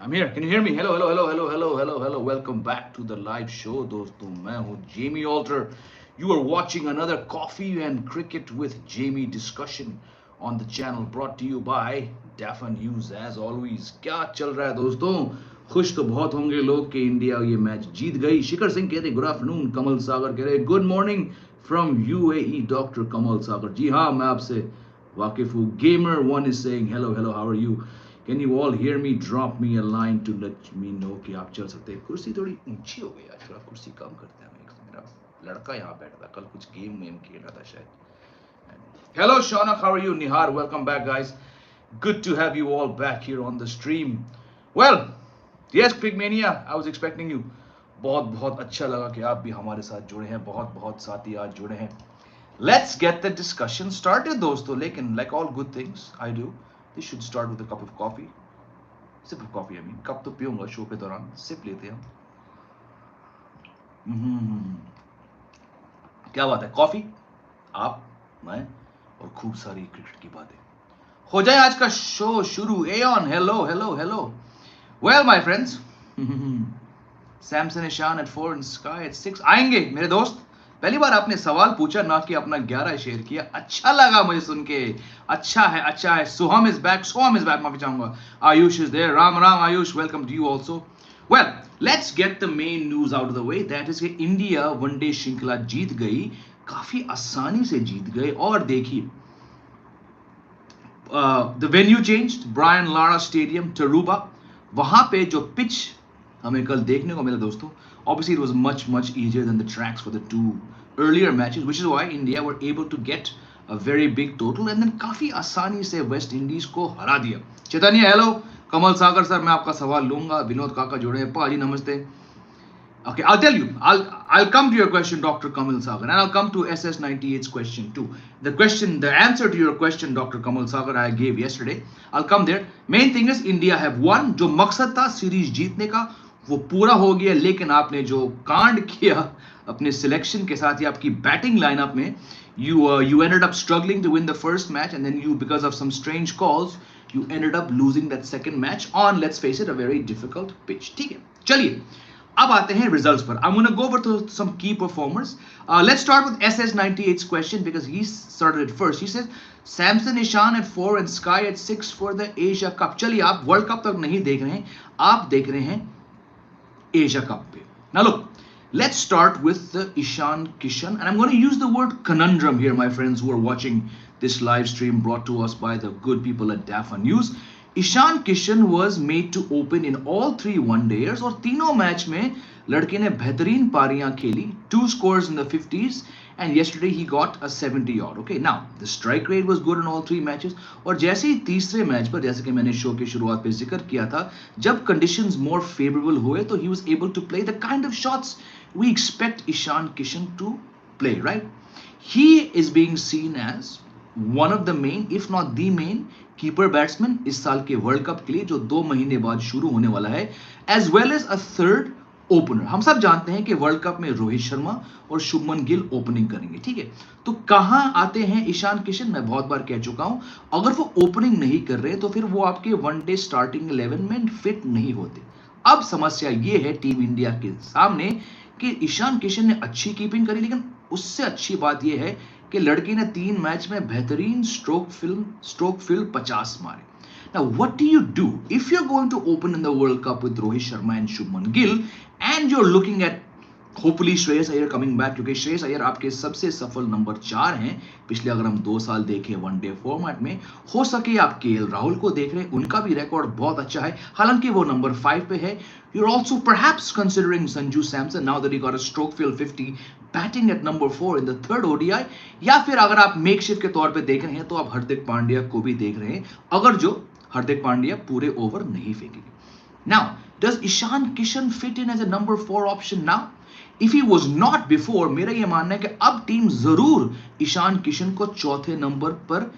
I'm here. Can you hear me? Hello, hello, hello, hello, hello, hello, hello. Welcome back to the live show, दोस्तों. मैं हूँ Jamie Alter. You are watching another Coffee and Cricket with Jamie discussion on the channel brought to you by Dafa News as always. क्या चल रहा है दोस्तों? खुश तो बहुत होंगे लोग कि इंडिया ये मैच जीत गई. शिखर सिंह कहते गुड आफ्टरनून. कमल सागर कह रहे good morning from UAE. Doctor Kamal Sagar. जी हाँ, मैं आपसे वाकिफ हूँ. Gamer one is saying hello hello, how are you? Can you all hear me? Drop me a line to let me know कि आप चल सकते हैं. कुर्सी थोड़ी ऊंची हो गई आज, थोड़ा कुर्सी कम करते हैं. मेरा लड़का यहाँ बैठा था, कल कुछ गेम खेल रहा था शायद. Hello Shaunak, how are you? Nihar, welcome back guys. Good to have you all back here on the stream. Well, yes Crickmania, I was expecting you. बहुत बहुत अच्छा लगा कि आप भी हमारे साथ जुड़े हैं. बहुत बहुत साथी आज जुड़े हैं. Let's get the discussion started दोस्तों. लेकिन like all good things I do, this should start with a cup of coffee. Sip of coffee, I mean. Cup तो पीऊंगा शो के दौरान. सिप लेते हैं. क्या बात है? कॉफी, आप, मैं और खूब सारी क्रिकेट की बातें. हो जाए आज का शो शुरू. Eoin, hello hello hello. Well my friends, Samson Ishan at 4 and Sky at 6. आएंगे मेरे दोस्त. पहली बार आपने सवाल पूछा ना कि अपना 11 शेयर किया. अच्छा लगा मुझे सुन के. अच्छा है, अच्छा है. Soham is back. माफी चाहूंगा. Ayush is there. Ram Ram Ayush, welcome to you also. Well, let's get the main news out of the way. That is कि इंडिया वनडे श्रृंखला जीत गई. काफी आसानी से जीत गए. और देखिए, the venue changed. Brian Lara stadium, Tarouba. वहां पे जो पिच हमें कल देखने को मिला दोस्तों, obviously it was much easier than the tracks for the two earlier matches, which is why India were able to get a very big total and then काफी आसानी से वेस्ट इंडीज को हरा दिया. चैतन्य हेलो. कमल सागर सर, मैं आपका सवाल लूंगा. विनोद काका जुड़े हैं. पाजी नमस्ते. Okay, I'll tell you. I'll come to your question, Dr. Kamal Sagar, and I'll come to SS98's question too. The answer to your question, Dr. Kamal Sagar, I gave yesterday. I'll come there. Main thing is India have won. जो मकसद था series जीतने का वो पूरा हो गया. लेकिन आपने जो कांड किया अपने सिलेक्शन के साथ ही आपकी बैटिंग लाइनअप में, you ended up struggling to win the first match, and then you, because of some strange calls, you ended up losing that second match on, let's face it, a very difficult pitch. ठीक है, चलिए अब आते हैं results पर. I'm going to go over to some key performers. Let's start with SS98's question because he started it first. He says Samson Ishan at 4 and Sky at 6 for the Asia Cup. चलिए, आप world cup तक नहीं देख रहे हैं, आप देख रहे हैं Asia Cup पे. Now look, let's start with the Ishan Kishan, and I'm going to use the word conundrum here, my friends who are watching this live stream brought to us by the good people at Dafa News. Ishan Kishan was made to open in all 3 one-dayers और तीनों match में लड़के ने बेहतरीन पारियां खेली. 2 scores in the 50s and yesterday he got a 70 odd. Okay, now the strike rate was good in all 3 matches. और जैसे ही तीसरे मैच पर, जैसे कि मैंने शो की शुरुआत पे जिक्र किया था, जब conditions more favorable हुए तो he was able to play the kind of shots we expect Ishan Kishan to play, right? He is being seen as one of the main, if not the main, keeper batsman इस साल के world cup के लिए जो 2 महीने बाद शुरू होने वाला है, as well as a third opener. हम सब जानते हैं कि वर्ल्ड कप में रोहित शर्मा और शुभमन गिल ओपनिंग करेंगे. ठीक है, तो कहां आते हैं ईशान किशन? मैं बहुत बार कह चुका हूं, अगर वो ओपनिंग नहीं कर रहे तो फिर वो आपके वनडे स्टार्टिंग 11 में फिट नहीं होते. अब समस्या ये है टीम इंडिया के सामने कि ईशान किशन ने अच्छी कीपिंग करी, लेकिन उससे अच्छी बात यह है कि लड़के ने 3 मैच में बेहतरीन स्ट्रोक फिल 50 मारे. Now what do you do if you're going to open in the World Cup with Rohit Sharma and Shubman Gill and you're looking at hopefully Shreyas Iyer coming back, क्योंकि श्रेयस अय्यर आपके सबसे सफल number 4 हैं पिछले, अगर हम 2 साल देखें वनडे फॉर्मेट में. हो सके आप केएल राहुल को देख रहे हैं, उनका भी रिकॉर्ड बहुत अच्छा है, हालांकि वो नंबर 5 पे है. You're also perhaps considering Sanju Samson now that he got a stroke fill 50 batting at number 4 in the third ODI. या फिर अगर आप मेकशिफ्ट के तौर पे देख रहे हैं तो आप हार्दिक पांड्या को भी देख रहे हैं, अगर जो हार्दिक पांड्या पूरे ओवर नहीं फेंकेंगे. Now, does Ishan Kishan fit in as a number 4 option now? If he was not before, मेरा ये मानना है कि अब टीम जरूर ईशान किशन को चौथे नंबर पर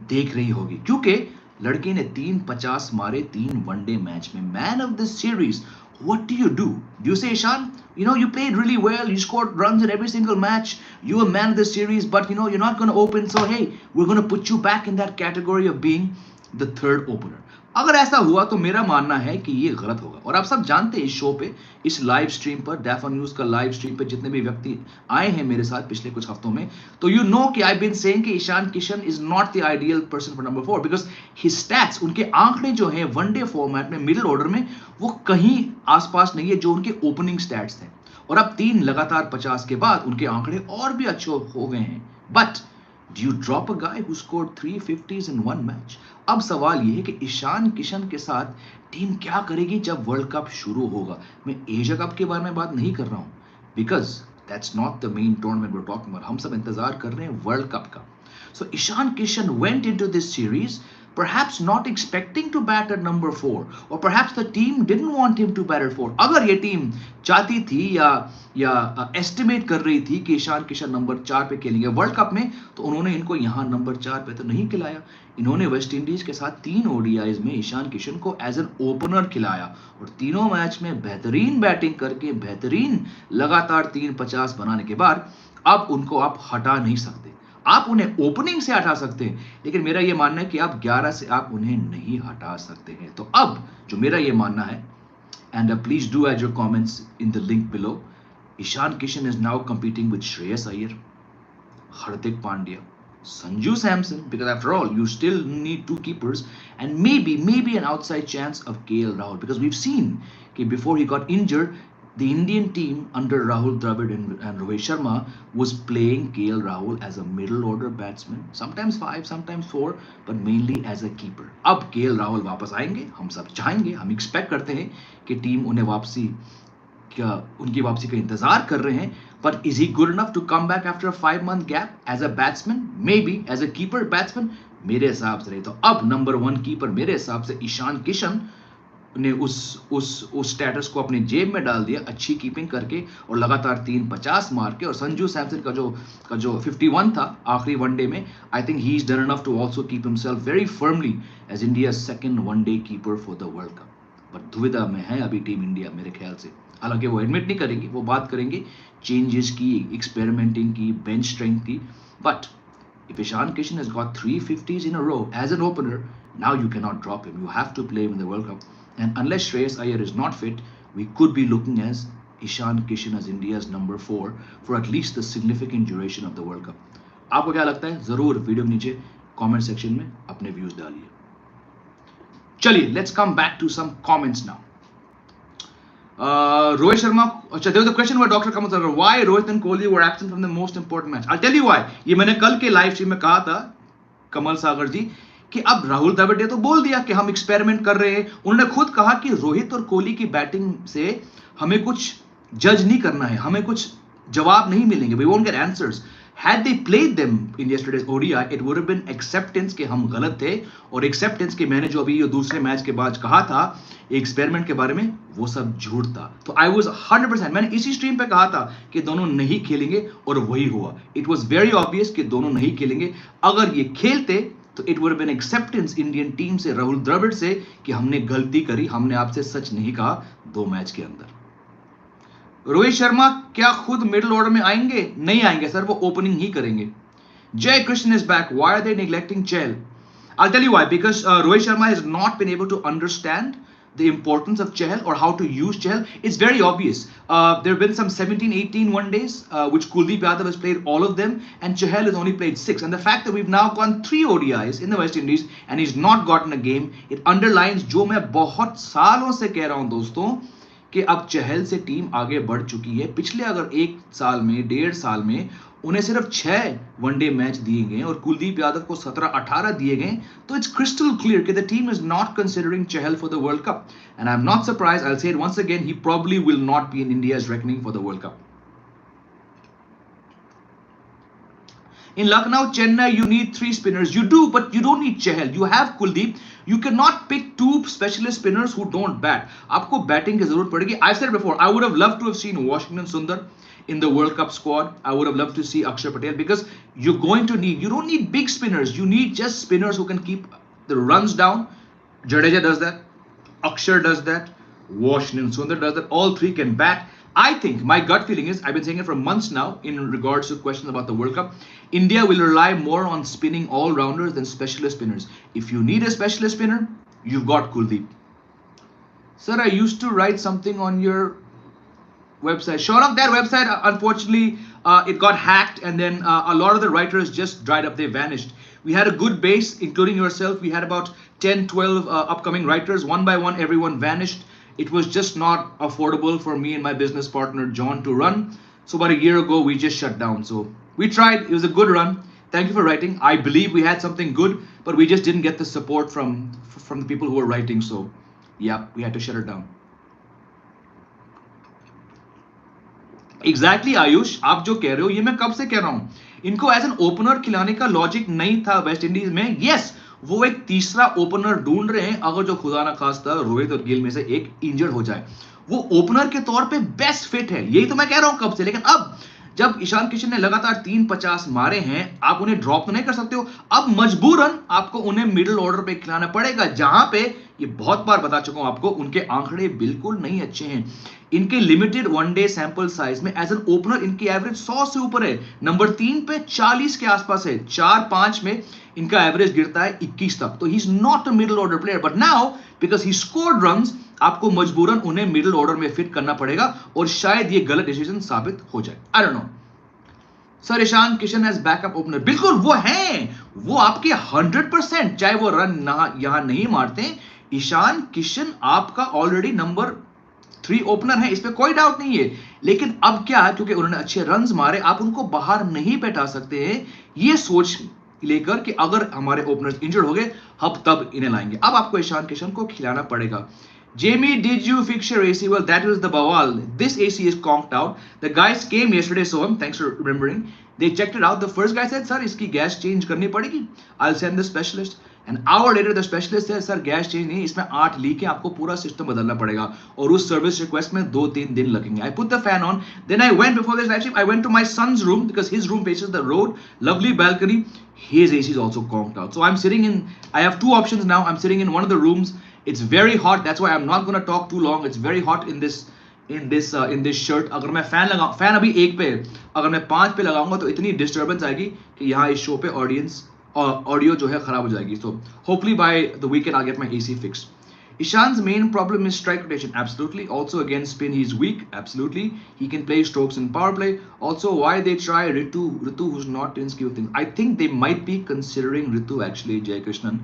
देख रही होगी, क्योंकि लड़के ने 350 मारे 3 वनडे मैच में. Man of the series. What do you do? Do you say, Ishan, you played really well, you scored runs in every single match, you were man of the series, but you're not going to open, so hey, we're going to put you back in that category of being the third opener. अगर ऐसा हुआ तो मेरा मानना है कि ये गलत होगा। और आप सब जानते हैं इस शो पे, इस लाइव स्ट्रीम पर, डैफन न्यूज का लाइव स्ट्रीम पे जितने भी व्यक्ति आए हैं मेरे साथ पिछले कुछ हफ्तों में, तो यू नो कि आई बीन सेइंग कि Ishan Kishan is not the ideal person for number 4 because his stats, उनके आंकड़े जो हैं वनडे फॉर्मेट में मिडिल ऑर्डर में, वो कहीं आसपास नहीं है जो उनके ओपनिंग स्टैट्स थे। और अब 3 लगातार 50 के बाद उनके आंकड़े और भी अच्छे हो गए हैं। But do you drop a guy who scored 350s in one match? अब सवाल यह है कि ईशान किशन के साथ टीम क्या करेगी जब वर्ल्ड कप शुरू होगा। मैं एशिया कप के बारे में बात नहीं कर रहा हूं, because that's not the main tournament we are talking about. हम सब इंतजार कर रहे हैं वर्ल्ड कप का। So Ishan Kishan went into this series perhaps not expecting to bat at number 4, or perhaps the team didn't want him to bat at 4. अगर ये team चाहती थी या एस्टिमेट कर रही थी कि ईशान किशन नंबर 4 पे खेलेंगे वर्ल्ड कप में, तो उन्होंने इनको यहां नंबर 4 पे तो नहीं खिलाया। इन्होंने वेस्ट इंडीज के साथ 3 ओडीआईज में ईशान किशन को एज एन ओपनर खिलाया और तीनों मैच में बेहतरीन बैटिंग करके बेहतरीन लगातार 350 बनाने के बाद अब उनको आप हटा नहीं सकते। आप उन्हें ओपनिंग से हटा सकते हैं, लेकिन मेरा यह मानना है कि आप 11 से आप उन्हें नहीं हटा सकते हैं। तो अब जो मेरा यह मानना है, and please do add your comments in the link below, Ishan Kishan is now competing with Shreyas Iyer, Hardik Pandya, Sanju Samson, because after all, you still need 2 keepers, and maybe an outside chance of KL Rahul, because we've seen that before he got injured, the Indian team under Rahul Dravid and Rohit Sharma was playing KL Rahul as a middle order batsman, sometimes 5, sometimes 4, but mainly as a keeper. अब KL Rahul वापस आएंगे, हम सब चाहेंगे, हम expect करते हैं कि टीम उन्हें उनकी वापसी का इंतजार कर रहे हैं। But is he good enough to come back after a 5-month gap as a batsman? Maybe as a keeper batsman. मेरे हिसाब से नहीं। तो अब नंबर 1 कीपर मेरे हिसाब से ईशान किशन ने उस स्टेटस को अपने जेब में डाल दिया, अच्छी कीपिंग करके और लगातार 350 मार के। और संजू सैमसन का जो 51 था आखिरी वनडे में, I think he is done enough to also keep himself very firmly as India second one day keeper for the world cup. But दुविधा में है अभी टीम इंडिया मेरे ख्याल से। हालांकि वो एडमिट नहीं करेंगे, वो बात करेंगे चेंजेस की, एक्सपेरिमेंटिंग की, बेंच स्ट्रेंथ की। But if Ishan Kishan has got 350s in a row as an opener, now you cannot drop him. You have to play him in the World Cup. And unless Shreyas Iyer is not fit, we could be looking as Ishan Kishan as India's number 4 for at least the significant duration of the World Cup. आपको क्या लगता है? जरूर video के नीचे comment section में अपने views डालिए। चलिए, let's come back to some comments now. Rohit Sharma, अच्छा, there was a question where Dr. Kamal said, why Rohit and Kohli were absent from the most important match? I'll tell you why. ये मैंने कल के live stream में कहा था कमल सागर जी कि अब राहुल द्रविड़ ने तो बोल दिया कि हम एक्सपेरिमेंट कर रहे हैं। उन्होंने खुद कहा कि रोहित और कोहली की बैटिंग से हमें कुछ जज नहीं करना है, हमें कुछ जवाब नहीं मिलेंगे, we won't get answers. Had they played them in yesterday's ODI, it would have been acceptance कि हम गलत थे, और acceptance कि मैंने जो अभी ये दूसरे मैच के बाद कहा था एक्सपेरिमेंट के बारे में, वो सब झूठ था। तो I was 100%, मैंने इसी स्ट्रीम पे कहा था कि दोनों नहीं खेलेंगे और वही हुआ। It was very obvious कि दोनों नहीं खेलेंगे। अगर ये खेलते तो it would have been acceptance Indian team से, राहुल द्रविड़ से, कि हमने गलती करी, हमने आपसे सच नहीं कहा 2 मैच के अंदर। रोहित शर्मा क्या खुद मिडिल ऑर्डर में आएंगे? नहीं आएंगे सर, वो ओपनिंग ही करेंगे। Jai Krishna is back, why are they neglecting Chahal? I'll tell you why, because Rohit Sharma has not been able to understand the importance of Chahal or how to use Chahal. It's very obvious. There have been some 17-18 one days which Kuldeep Yadav has played all of them, and Chahal has only played 6. And the fact that we've now gone 3 ODIs in the West Indies and he's not gotten a game, it underlines जो मैं बहुत सालों से कह रहा हूं दोस्तों कि अब चहल से टीम आगे बढ़ चुकी है। पिछले अगर 1 साल में, 1.5 साल में उन्हें सिर्फ 6 वनडे मैच दिए गए और कुलदीप यादव को 17-18 दिए गए, तो इट्स क्रिस्टल क्लियर कि the team is not considering Chahal for the world cup, and I am not surprised, I will say it once again, he probably will not be in India's reckoning for the world cup. In Lucknow, Chennai, you need 3 spinners. You do, but you don't need Chahal. You have Kuldeep. You cannot pick 2 specialist spinners who don't bat. आपको batting की जरूरत पड़ेगी। I said before, I would have loved to have seen Washington Sundar in the World Cup squad. I would have loved to see Akshar Patel, because you're going to need, you don't need big spinners. You need just spinners who can keep the runs down. Jadeja does that. Akshar does that. Washington Sundar does that. All 3 can bat. I think, my gut feeling is, I've been saying it for months now in regards to questions about the World Cup, India will rely more on spinning all-rounders than specialist spinners. If you need a specialist spinner, You've got Kuldeep. Sir, I used to write something on your website. Sure of that website, unfortunately, it got hacked, and then a lot of the writers just dried up. They vanished. We had a good base, including yourself. We had about 10, 12 upcoming writers. One by one, everyone vanished. It was just not affordable for me and my business partner, John, to run. So about a year ago, we just shut down. So we tried. It was a good run. Thank you for writing. I believe we had something good, but we just didn't get the support from the people who were writing. So yeah, we had to shut it down. Exactly Ayush, आप जो कह रहे हो ये मैं कब से कह रहा हूं. इनको एज एन ओपनर खिलाने का लॉजिक नहीं था वेस्ट इंडीज में. यस, वो एक तीसरा ओपनर ढूंढ रहे हैं. अगर जो खुदा ना खास्ता रोहित और गिल में से एक इंजर्ड हो जाए, वो ओपनर के तौर पे बेस्ट फिट है. यही तो मैं कह रहा हूं कब से. लेकिन अब जब ईशान किशन ने लगातार 350 मारे हैं, आप उन्हें ड्रॉप तो नहीं कर सकते हो. अब मजबूरन आपको उन्हें मिडिल ऑर्डर पे खिलाना पड़ेगा, जहां पे ये बहुत बार बता चुका हूं आपको, उनके आंकड़े बिल्कुल नहीं अच्छे हैं. इनके लिमिटेड वनडे सैंपल साइज में एज एन ओपनर इनकी एवरेज 100 से ऊपर है. नंबर 3 पे 40 के आसपास है. 4-5 में इनका एवरेज गिरता है 21 तक. तो he is not a middle order player. But now because he scored runs, आपको मजबूरन उन्हें मिडिल ऑर्डर में फिट करना पड़ेगा, और शायद ये गलत डिसीजन साबित हो जाए. I don't know. Sir, Ishan Kishan as backup opener, बिल्कुल वो हैं. वो आपके 100%, चाहे वो रन यहां नहीं मारते, ईशान किशन आपका ऑलरेडी नंबर 3 ओपनर है. इस पे कोई डाउट नहीं है. लेकिन अब क्या है, क्योंकि उन्होंने अच्छे रन्स मारे, आप उनको बाहर नहीं बैठा सकते हैं. ये सोच लेकर कि अगर हमारे ओपनर्स इंजर्ड हो गए, हम तब इन्हें लाएंगे. अब आपको ईशान किशन को खिलाना पड़ेगा. Jamie, did you fix your AC? Well, that was the bawal. This AC is conked out. The guys came yesterday, so thanks for remembering. They checked it out. The first guy said, "Sir, iski gas change karni padegi. I'll send the specialist." An hour later, the specialist said, "Sir, gas change nahi. इसमें 8 leak है. आपको पूरा system बदलना पड़ेगा. और उस service request में 2-3 दिन लगेंगे." I put the fan on. Then I went before this live stream. I went to my son's room because his room faces the road. Lovely balcony. His AC is also conked out. So I'm sitting in. I have 2 options now. I'm sitting in one of the rooms. It's very hot. That's why I'm not going to talk too long. It's very hot in this shirt. अगर मैं fan अभी 1 पे, अगर मैं 5 पे लगाऊंगा तो इतनी डिस्टर्बेंस आएगी कि यहाँ इस शो पे ऑडियो जो है खराब हो जाएगी. So hopefully by the weekend I'll get my AC fixed. Ishan's main problem is strike rotation. Absolutely. Also against spin he's weak. Absolutely. He can play strokes in power play. Also, why they try Ritu who's not in skill things. I think they might be considering Ritu actually, Jay Krishnan,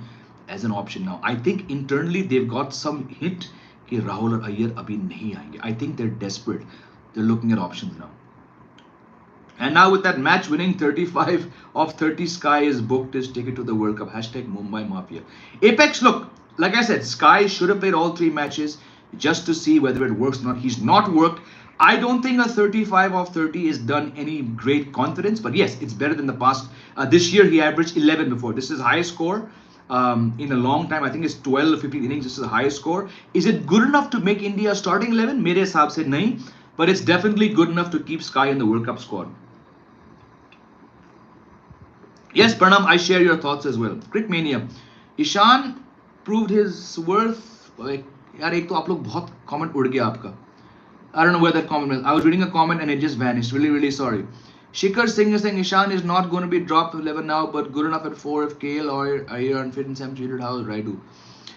as an option now. I think internally they've got some hint कि Rahul और Iyer अभी नहीं आएंगे. I think they're desperate. They're looking at options now. And now with that match winning 35 of 30, Sky is booked his ticket to the World Cup. Hashtag Mumbai Mafia. Apex, look, like I said, Sky should have played all 3 matches just to see whether it works or not. He's not worked. I don't think a 35 of 30 is done any great confidence, but yes, it's better than the past. This year he averaged 11 before. This is highest score in a long time. I think it's 12-15 innings. This is the highest score. Is it good enough to make India starting 11? मेरे हिसाब से नहीं, but it's definitely good enough to keep Sky in the World Cup squad. Yes, Pranam, I share your thoughts as well. Cricket Mania. Ishan proved his worth. यार एक तो आप लोग बहुत comment उड़ गया आपका. I don't know where that comment went. I was reading a comment and it just vanished. Really, really sorry. Shikhar Singh is saying Ishan is not going to be dropped to 11 now, but good enough at 4 if KL or Iyer unfit and Samson treated. How is Raidu?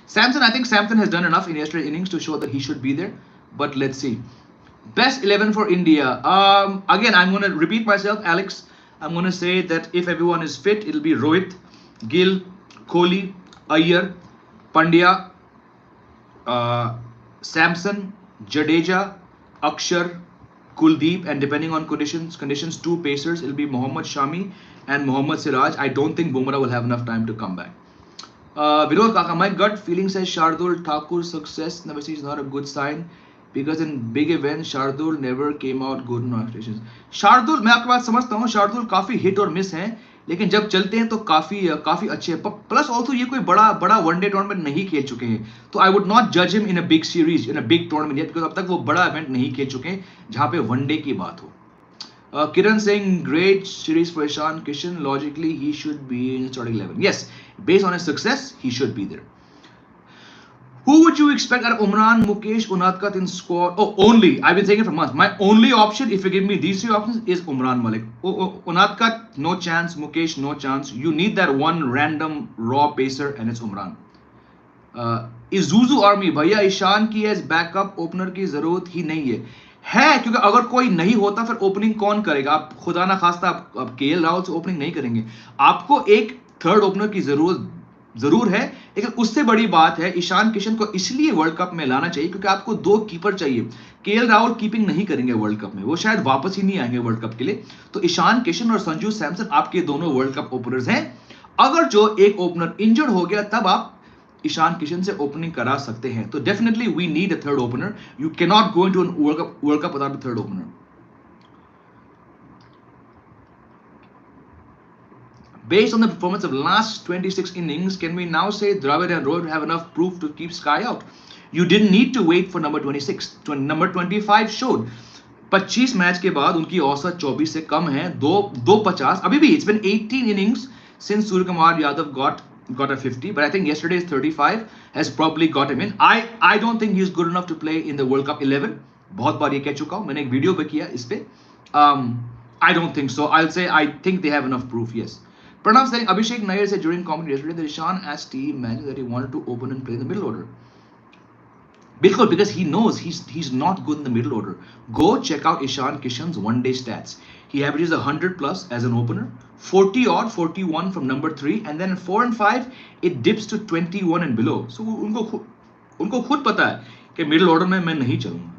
Samson, I think Samson has done enough in yesterday's innings to show that he should be there. But let's see. Best 11 for India. Again, I'm going to repeat myself, Alex. I'm going to say that if everyone is fit, it'll be Rohit, Gill, Kohli, Iyer, Pandya, Samson, Jadeja, Akshar, Kuldeep, and depending on conditions, 2 pacers. It'll be Mohammad Shami and Mohammad Siraj. I don't think Bumrah will have enough time to come back. Vinod Kaka, my gut feeling says Shardul Thakur's success never is not a good sign because in big events Shardul never came out good in expectations. Shardul, मैं आपकी बात समझता हूँ. Shardul काफी hit और miss हैं, लेकिन जब चलते हैं तो काफी अच्छे हैं. प्लस ऑल्सो ये कोई बड़ा वनडे टूर्नामेंट नहीं खेल चुके हैं, तो आई वुड नॉट जज him in a big series, in a big tournament, because अब तक वो बड़ा इवेंट नहीं खेल चुके हैं जहां पे वनडे की बात हो. Kiran saying great series for Ishan Kishan. Logically, he should be in starting 11. Yes, based on his success, he should be there. Who would you expect out of Umran, Mukesh, Unadkat in squad? Oh, only. I've been saying it for months. My only option, if you give me these 3 options, is Umran Malik. Unadkat, no chance. Mukesh, no chance. You need that one random raw pacer, and it's Umran. इजूजू army, भैया ईशान की as backup opener की जरूरत ही नहीं है क्योंकि अगर कोई नहीं होता फिर ओपनिंग कौन करेगा? आप खुदा ना खास्ता आप केएल राहुल से ओपनिंग नहीं करेंगे, आपको एक थर्ड ओपनर की जरूरत जरूर है। लेकिन उससे बड़ी बात है ईशान किशन को इसलिए वर्ल्ड कप में लाना चाहिए क्योंकि आपको दो कीपर चाहिए। केएल राहुल कीपिंग नहीं करेंगे वर्ल्ड कप में, वो शायद वापस ही नहीं आएंगे वर्ल्ड कप के लिए। तो ईशान किशन और संजू सैमसन आपके दोनों वर्ल्ड कप ओपनर्स हैं। अगर जो एक ओपनर इंजर्ड हो गया तब आप ईशान किशन से ओपनिंग करा सकते हैं। तो definitely we need a third opener, you can not go into world cup without a third opener. Based on the performance of last 26 innings, can we now say Dravid and Rohit have enough proof to keep Sky out? You didn't need to wait for number 26. Number 25 showed 25 match के बाद उनकी औसत 24 से कम है, 250 अभी भी। It's been 18 innings since Suryakumar Yadav got a 50, but I think yesterday's 35 has probably got him in. I don't think he's good enough to play in the World Cup 11. बहुत बार ये कह चुका हूँ, मैंने एक वीडियो पे किया इस पे। I don't think so. I'll say I think they have enough proof. Yes. Pranav saying Abhishek Nair said during commentary yesterday that Ishan asked team manager that he wanted to open and play in the middle order. Bilkul, because he knows he's not good in the middle order. Go check out Ishan Kishan's one-day stats. He averages 100 plus as an opener, 40 odd, 41 from number 3, and then 4 and 5 it dips to 21 and below. So उनको खुद पता है कि middle order में मैं नहीं चलूंगा.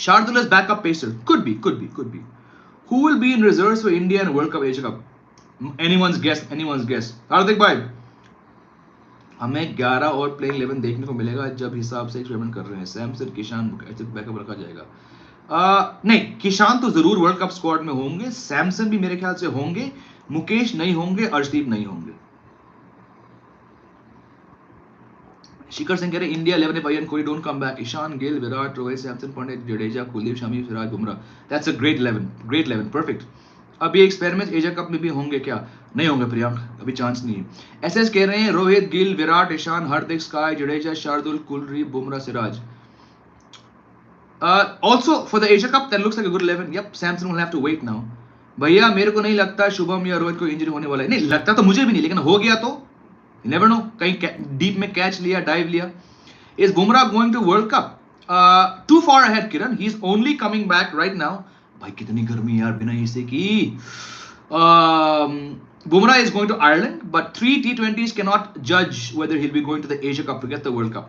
Shardul is backup pacer. Could be. Who will be in reserves for India and World Cup, Asia Cup? Anyone's guess. हार्दिक भाई, हमें 11 और प्लेइंग 11 देखने को मिलेगा जब हिसाब से एक्सपेरिमेंट कर रहे हैं। सैमसन, किशान बैकअप रखा जाएगा। नहीं, किशान तो जरूर वर्ल्ड कप स्क्वाड में होंगे, सैमसन भी मेरे ख्याल से होंगे, मुकेश नहीं होंगे, अर्शदीप नहीं होंगे। शिखर सिंह कह रहे India 11 if Iyer and Kohli don't come back. Ishan, Gill, Virat, Rohit, Samson, Pandit, Jadeja, Kuldeep, Shami, Siraj, Bumrah. That's a great 11, perfect. अब ये एक्सपेरिमेंट एशिया कप में भी होंगे क्या? नहीं होंगे प्रियांक, अभी चांस नहीं है। एसएस कह रहे हैं Rohit, Gill, Virat, Ishan, Hardik, Sky, Jadeja, Shardul, Kuldeep, Bumrah, Siraj. Also for the Asia Cup that looks like a good 11. Yep, Samson will have to wait now. भैया मेरे को नहीं लगता शुभम या रोहित को इंजरी होने वाला है। नहीं लगता तो मुझे भी नहीं, लेकिन हो गया तो you never know, कहीं डीप में कैच लिया, डाइव लिया। Is Bumrah going to World Cup? Too far ahead, Kiran. He's only coming back right now. भाई कितनी गर्मी यार बिना एसी की। Bumrah is going to Ireland, but 3 T20s cannot judge whether he'll be going to the Asia Cup, forget the World Cup.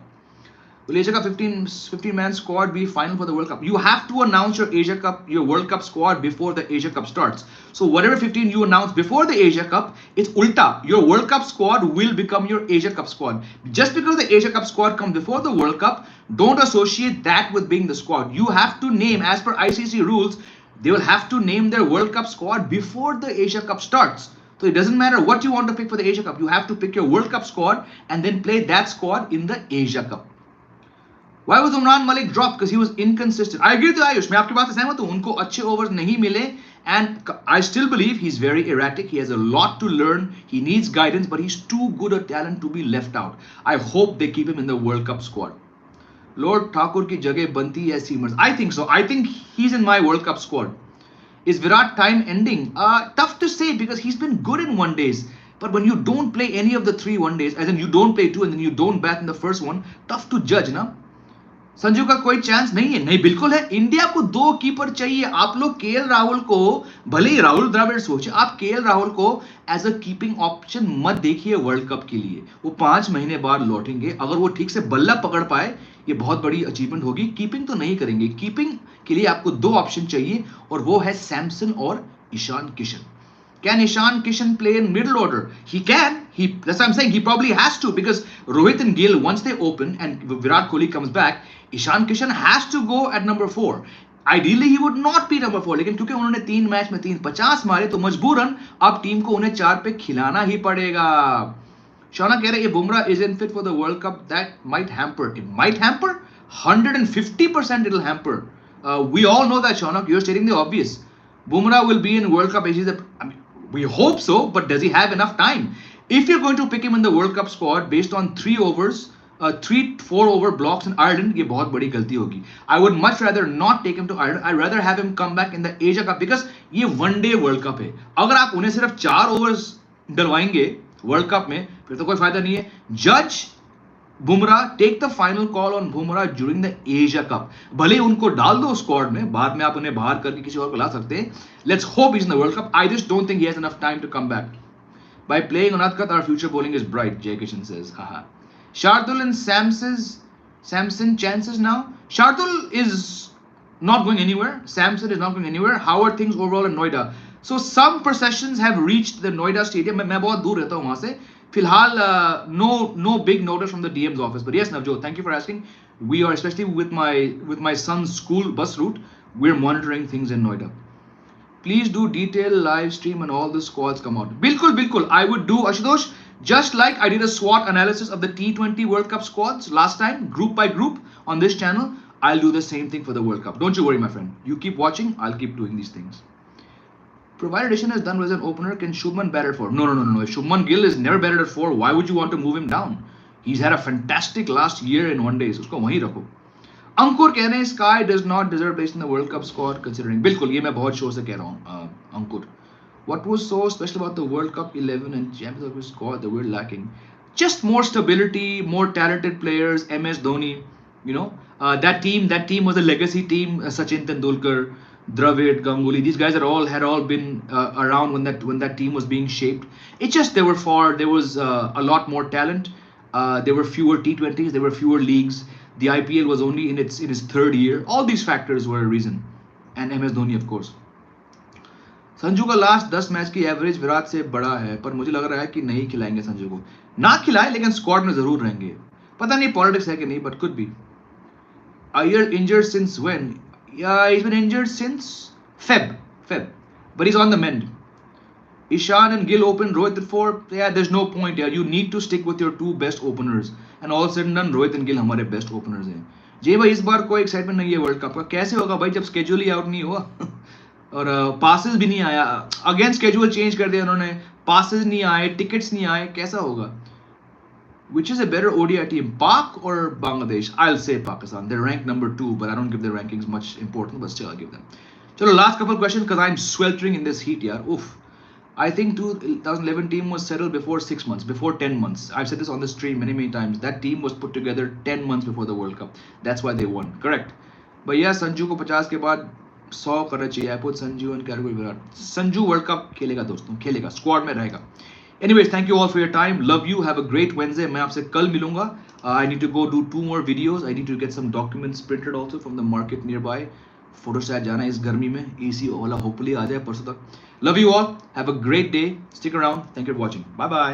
Will Asia Cup 15 man squad be final for the World Cup? You have to announce your World Cup squad before the Asia Cup starts. So whatever 15 you announce before the Asia Cup, it's ulta. Your World Cup squad will become your Asia Cup squad. Just because the Asia Cup squad comes before the World Cup, don't associate that with being the squad. You have to name, as per ICC rules, they will have to name their World Cup squad before the Asia Cup starts. So it doesn't matter what you want to pick for the Asia Cup. You have to pick your World Cup squad and then play that squad in the Asia Cup. Why was Umran Malik dropped? Because he was inconsistent. I agree with Ayush. मैं आपकी बात से सहमत हूँ. उनको अच्छे overs नहीं मिले, and I still believe he's very erratic. He has a lot to learn. He needs guidance, but he's too good a talent to be left out. I hope they keep him in the World Cup squad. Lord Thakur की जगह बनती है seamers. I think so. I think he's in my World Cup squad. Is Virat time ending? Tough to say because he's been good in one days. But when you don't play any of the 3 one days, as in you don't play 2 and then you don't bat in the first one, tough to judge, ना? संजू का कोई chance नहीं है? नहीं बिल्कुल है। India को 2 keeper चाहिए। आप लोग केएल राहुल को, भले ही राहुल द्रविड़ सोचे, आप केएल राहुल को एज अ कीपिंग ऑप्शन मत देखिए वर्ल्ड कप के लिए। वो 5 महीने बाद लौटेंगे। अगर वो ठीक से बल्ला पकड़ पाए, ये बहुत बड़ी अचीवमेंट होगी। कीपिंग तो नहीं करेंगे। कीपिंग के लिए आपको 2 ऑप्शन चाहिए और वो है सैमसन और Ishan Kishan. Can Ishan Kishan play in middle order? He can. That's what I'm saying. He probably has to because Rohit and Gill, once they open and Virat Kohli comes back, Ishan Kishan has to go at number 4. Ideally, he would not be number 4. लेकिन क्योंकि उन्होंने 3 match में 350 मारे तो मजबूरन अब team को उन्हें 4 पे खिलाना ही पड़ेगा। शौना कह रहे हैं Bumrah isn't fit for the World Cup. That might hamper. It might hamper. 150% it'll hamper. We all know that, Shaunak. You're stating the obvious. Bumrah will be in World Cup. We hope so, but does he have enough time? If you're going to pick him in the World Cup squad based on 3 overs, 3-4 over blocks in Ireland, ये बहुत बड़ी गलती होगी. I would much rather not take him to Ireland. I'd rather have him come back in the Asia Cup because ये one day World Cup है. अगर आप उन्हें सिर्फ 4 overs डलवाएंगे वर्ल्ड कप में फिर तो कोई फायदा नहीं है. जज Bumrah, take the final call on Bumrah during the Asia cup. भले उनको डाल दो स्क्वाड में, बाद में आप उन्हें बाहर करके किसी और को ला सकते हैं. Let's hope is in the world cup. I just don't think he has enough time to come back. By playing on Adkat, our future bowling is bright, Jay Kishan says. Haha. Shardul and Samson chances now. Shardul is not going anywhere. Samson is not going anywhere. How are things overall in Noida? So some processions have reached the Noida stadium. मैं बहुत दूर रहता हूँ वहाँ से. फिलहाल no big notice from the DM's office. But yes, Navjot, thank you for asking. We are, especially with my son's school bus route, we're monitoring things in Noida. Please do detail live stream and all the squads come out. Bilkul. I would do, Ashutosh, just like I did a SWOT analysis of the T20 World Cup squads last time, group by group on this channel. I'll do the same thing for the World Cup. Don't you worry, my friend. You keep watching. I'll keep doing these things. Provided Ishan is done with an opener, can Shubman bat at 4? No. If Shubman Gill is never batted at 4, why would you want to move him down? He's had a fantastic last year in one days. Usko wahi rakho. अंकुर कह रहे हैं Sky does not deserve place in the world cup squad considering. बिल्कुल, ये मैं बहुत शोर से कह रहा हूँ Ankur. What was so special about the world cup 11 and champions of squad that we are lacking? Just more stability, more talented players. MS Dhoni, you know, that team was a legacy team. Sachin Tendulkar, Dravid, Ganguly, these guys had all been around when that team was being shaped. It's just there was a lot more talent. There were fewer T20s, there were fewer leagues. The IPL was only in its third year. All these factors were a reason. And MS Dhoni, of course. Sanju का last 10 match की average Virat से बड़ा है, पर मुझे लग रहा है कि नहीं खिलाएंगे संजू को. ना खिलाए, लेकिन स्क्वाड में जरूर रहेंगे. पता नहीं पॉलिटिक्स है कि नहीं, but could be. Iyer injured since when? Yeah, he's been injured since Feb. But he's on the mend. Ishan and Gill open, Rohit at 4. Yeah, there's no point here. You need to stick with your two best openers. And all said and done, Rohit and Gill हमारे best openers हैं. जी भाई, इस बार कोई excitement नहीं है world cup का. कैसे होगा भाई जब स्केड्यूल ही आउट नहीं हुआ और पासेस भी नहीं आया. अगेन स्केड्यूल चेंज कर दिया उन्होंने, पासेस नहीं आए, टिकट्स नहीं आए. कैसा होगा? Which is a better ODI team, Pak or Bangladesh? I'll say Pakistan. They're ranked number 2, but I don't give their rankings much importance, but still I'll give them. Chalo, last couple questions because I'm sweltering in this heat, yaar. Oof. I think 2011 team was settled before 6 months, before 10 months. I've said this on the stream many times. That team was put together 10 months before the World Cup. That's why they won. Correct. But yeah, Sanju को 50 के बाद 100 करना चाहिए. I put Sanju and category Virat. Sanju World Cup खेलेगा दोस्तों, खेलेगा. Squad में रहेगा. Anyways, thank you all for your time. Love you. Have a great Wednesday. मैं आपसे कल मिलूंगा. I need to go do 2 more videos. I need to get some documents printed also from the market nearby. Photostat जाना है इस गर्मी में. AC वाला होपफुली आ जाए परसों तक. Love you all. Have a great day. Stick around. Thank you for watching. Bye bye.